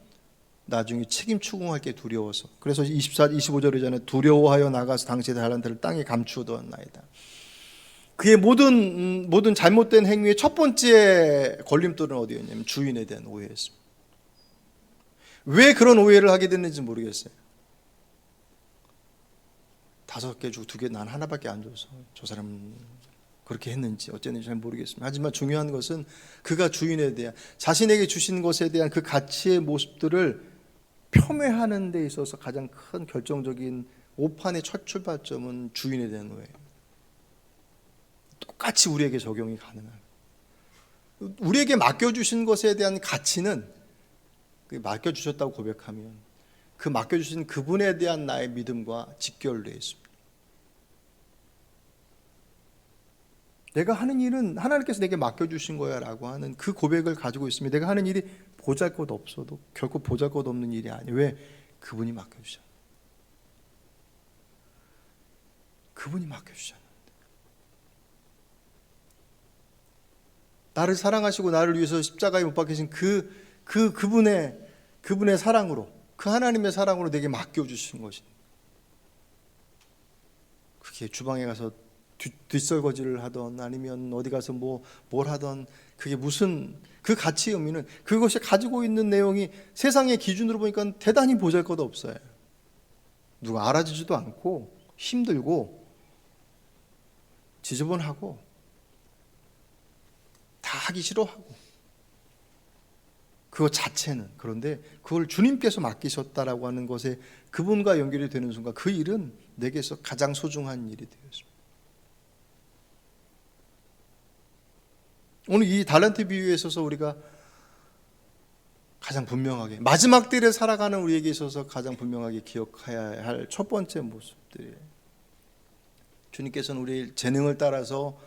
[SPEAKER 1] 나중에 책임 추궁할 게 두려워서. 그래서 25절에 전에 두려워하여 나가서 당신의 달란트를 땅에 감추어두었나이다. 그의 모든 잘못된 행위의 첫 번째 걸림돌은 어디였냐면 주인에 대한 오해였습니다. 왜 그런 오해를 하게 됐는지 모르겠어요. 5개 주고 2개 난 하나밖에 안 줘서 저 사람은 그렇게 했는지 어쨌는지 잘 모르겠습니다. 하지만 중요한 것은 그가 주인에 대한 자신에게 주신 것에 대한 그 가치의 모습들을 폄훼하는 데 있어서 가장 큰 결정적인 오판의 첫 출발점은 주인에 대한 오해예요. 똑같이 우리에게 적용이 가능한, 우리에게 맡겨주신 것에 대한 가치는 맡겨주셨다고 고백하면 그 맡겨주신 그분에 대한 나의 믿음과 직결되어 있습니다. 내가 하는 일은 하나님께서 내게 맡겨주신 거야 라고 하는 그 고백을 가지고 있으면 내가 하는 일이 보잘것 없어도 결코 보잘것 없는 일이 아니에요. 왜? 그분이 맡겨주셨는데. 그분이 맡겨주셨는데. 나를 사랑하시고 나를 위해서 십자가에 못 박히신 그분의 사랑으로, 그 하나님의 사랑으로 내게 맡겨주신 것입니다. 그게 주방에 가서 뒷설거지를 하던 아니면 어디 가서 뭘 하던 그게 무슨 그 가치의 의미는 그것이 가지고 있는 내용이 세상의 기준으로 보니까 대단히 보잘것 없어요. 누가 알아주지도 않고 힘들고 지저분하고 다 하기 싫어하고 그것 자체는. 그런데 그걸 주님께서 맡기셨다라고 하는 것에 그분과 연결이 되는 순간 그 일은 내게서 가장 소중한 일이 되었습니다. 오늘 이 달란트 비유에 있어서 우리가 가장 분명하게 마지막 때를 살아가는 우리에게 있어서 가장 분명하게 기억해야 할 첫 번째 모습들이에요. 주님께서는 우리의 재능을 따라서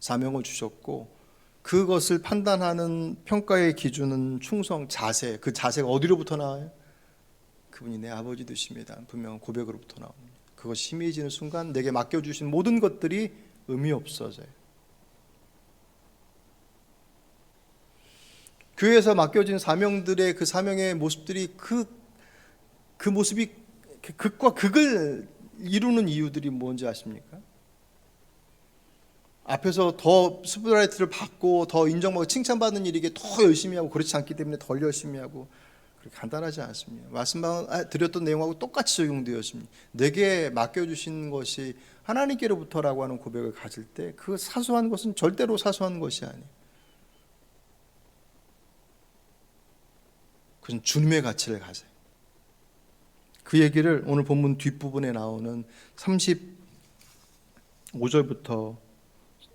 [SPEAKER 1] 사명을 주셨고 그것을 판단하는 평가의 기준은 충성, 자세. 그 자세가 어디로부터 나와요? 그분이 내 아버지 되십니다. 분명한 고백으로부터 나옵니다. 그것이 심해지는 순간 내게 맡겨주신 모든 것들이 의미 없어져요. 교회에서 맡겨진 사명들의 그 사명의 모습들이 그 모습이 극과 극을 이루는 이유들이 뭔지 아십니까? 앞에서 더 스포트라이트를 받고 더 인정받고 칭찬받는 일이기에 더 열심히 하고 그렇지 않기 때문에 덜 열심히 하고 그렇게 간단하지 않습니다. 말씀 드렸던 내용하고 똑같이 적용되었습니다. 내게 맡겨주신 것이 하나님께로부터라고 하는 고백을 가질 때 그 사소한 것은 절대로 사소한 것이 아니에요. 그것은 주님의 가치를 가져요. 그 얘기를 오늘 본문 뒷부분에 나오는 35절부터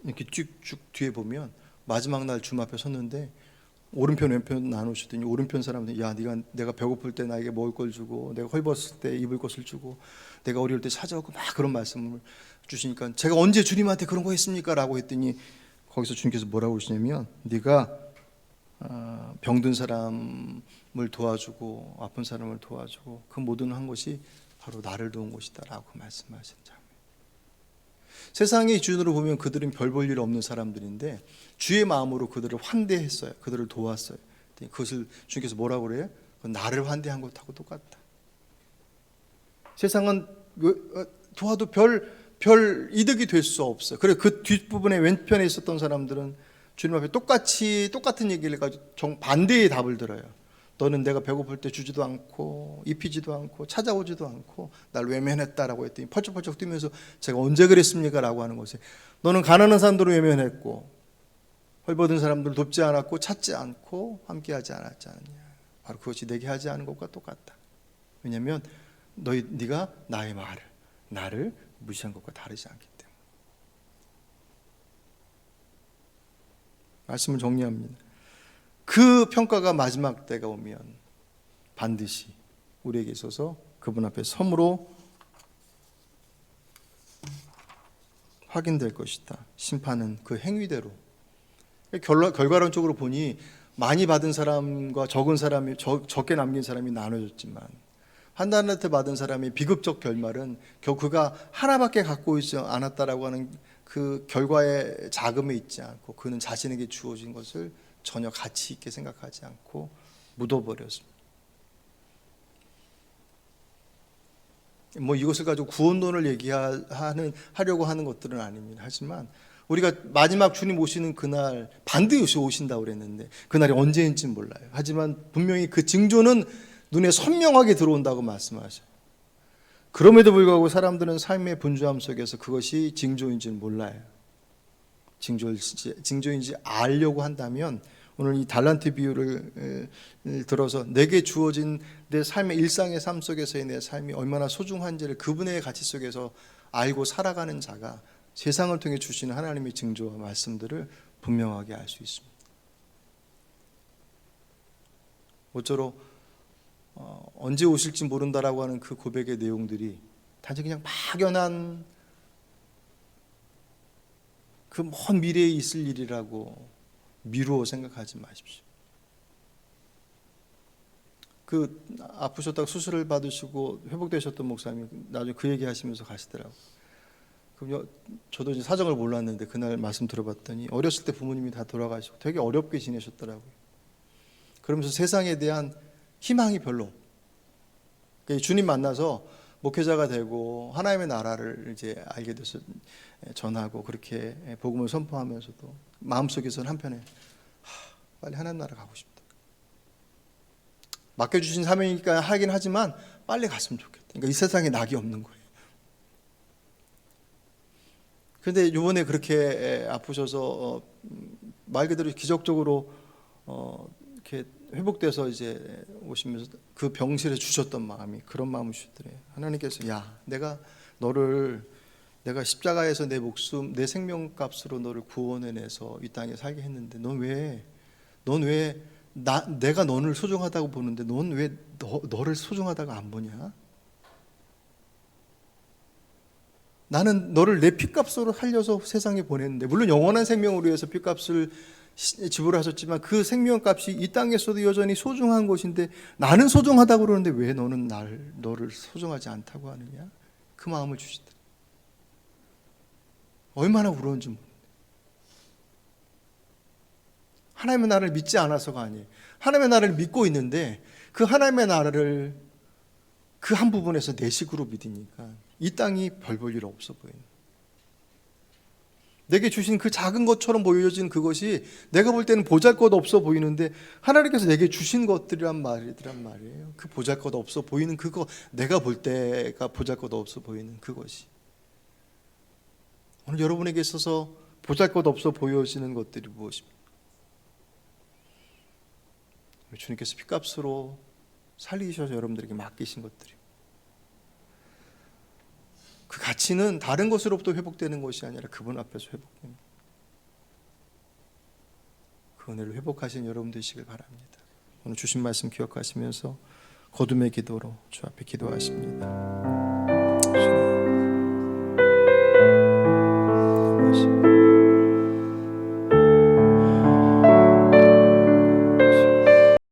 [SPEAKER 1] 이렇게 쭉쭉 뒤에 보면 마지막 날 줌 앞에 섰는데 오른편 왼편 나누시더니 오른편 사람들, 야, 내가 배고플 때 나에게 먹을 걸 주고, 내가 헐벗을 때 입을 것을 주고, 내가 어려울 때 찾아오고, 막 그런 말씀을 주시니까 제가 언제 주님한테 그런 거 했습니까? 라고 했더니 거기서 주님께서 뭐라고 그러시냐면, 네가 병든 사람을 도와주고 아픈 사람을 도와주고 그 모든 한 것이 바로 나를 도운 것이다 라고 말씀하신 장. 세상의 기준으로 보면 그들은 별 볼 일 없는 사람들인데 주의 마음으로 그들을 환대했어요. 그들을 도왔어요. 그것을 주님께서 뭐라고 그래요? 나를 환대한 것하고 똑같다. 세상은 도와도 별 이득이 될 수 없어요. 그래, 그 뒷부분에 왼편에 있었던 사람들은 주님 앞에 똑같은 얘기를 가지고 정반대의 답을 들어요. 너는 내가 배고플 때 주지도 않고 입히지도 않고 찾아오지도 않고 날 외면했다라고 했더니 펄쩍펄쩍 뛰면서 제가 언제 그랬습니까? 라고 하는 것이, 너는 가난한 사람들을 외면했고 헐벗은 사람들을 돕지 않았고 찾지 않고 함께하지 않았지 않느냐. 바로 그것이 내게 하지 않은 것과 똑같다. 왜냐하면 네가 나의 나를 무시한 것과 다르지 않기 때문에. 말씀을 정리합니다. 그 평가가 마지막 때가 오면 반드시 우리에게 있어서 그분 앞에 섬으로 확인될 것이다. 심판은 그 행위대로. 결과론적으로 보니 많이 받은 사람과 적은 사람이, 적게 남긴 사람이 나눠졌지만 한 달란트 받은 사람의 비극적 결말은 결국 그가 하나밖에 갖고 있지 않았다라고 하는 그 결과의 자금에 있지 않고 그는 자신에게 주어진 것을 전혀 가치 있게 생각하지 않고 묻어버렸습니다. 뭐 이것을 가지고 구원론을 하려고 하는 것들은 아닙니다. 하지만 우리가 마지막 주님 오시는 그날 반드시 오신다고 그랬는데 그날이 언제인지는 몰라요. 하지만 분명히 그 징조는 눈에 선명하게 들어온다고 말씀하셔요. 그럼에도 불구하고 사람들은 삶의 분주함 속에서 그것이 징조인지는 몰라요. 징조인지 알려고 한다면 오늘 이 달란트 비유를 들어서 내게 주어진 내 삶의 일상의 삶 속에서의 내 삶이 얼마나 소중한지를 그분의 가치 속에서 알고 살아가는 자가 세상을 통해 주시는 하나님의 징조와 말씀들을 분명하게 알 수 있습니다. 모쪼록 언제 오실지 모른다라고 하는 그 고백의 내용들이 단지 그냥 막연한 그 먼 미래에 있을 일이라고 미루어 생각하지 마십시오. 그 아프셨다고 수술을 받으시고 회복되셨던 목사님이 나중에 그 얘기 하시면서 가시더라고요. 그럼 저도 이제 사정을 몰랐는데 그날 말씀 들어봤더니 어렸을 때 부모님이 다 돌아가시고 되게 어렵게 지내셨더라고요. 그러면서 세상에 대한 희망이 별로 없고 그러니까 주님 만나서 목회자가 되고 하나님의 나라를 이제 알게 돼서 전하고 그렇게 복음을 선포하면서도 마음속에서는 한편에 빨리 하나님 나라 가고 싶다. 맡겨주신 사명이니까 하긴 하지만 빨리 갔으면 좋겠다. 그러니까 이 세상에 낙이 없는 거예요. 그런데 이번에 그렇게 아프셔서 말 그대로 기적적으로 이렇게 회복돼서 이제 오시면서 그 병실에 주셨던 마음이 그런 마음을 주시더래요. 하나님께서 내가 십자가에서 내 목숨, 내 생명값으로 너를 구원해내서 이 땅에 살게 했는데 넌 왜 내가 너를 소중하다고 보는데 넌 왜 너를 소중하다고 안 보냐? 나는 너를 내 피값으로 살려서 세상에 보냈는데 물론 영원한 생명을 위해서 피값을 지불하셨지만 그 생명값이 이 땅에서도 여전히 소중한 것인데 나는 소중하다고 그러는데 왜 너는 너를 소중하지 않다고 하느냐? 그 마음을 주시더라. 얼마나 울었는지 모르겠네. 하나님의 나라를 믿지 않아서가 아니에요. 하나님의 나라를 믿고 있는데 그 하나님의 나라를 그 한 부분에서 내 식으로 믿으니까 이 땅이 별 볼 일 없어 보이는. 내게 주신 그 작은 것처럼 보여진 그것이 내가 볼 때는 보잘것 없어 보이는데 하나님께서 내게 주신 것들이란 말이에요. 그 보잘것 없어 보이는 그거, 내가 볼 때가 보잘것 없어 보이는 그것이 오늘 여러분에게 있어서 보잘것 없어 보여지는 것들이 무엇입니까? 주님께서 피값으로 살리셔서 여러분들에게 맡기신 것들이 그 가치는 다른 것으로부터 회복되는 것이 아니라 그분 앞에서 회복됩니다. 그 은혜를 회복하신 여러분 되시길 바랍니다. 오늘 주신 말씀 기억하시면서 거듭의 기도로 주 앞에 기도하십니다.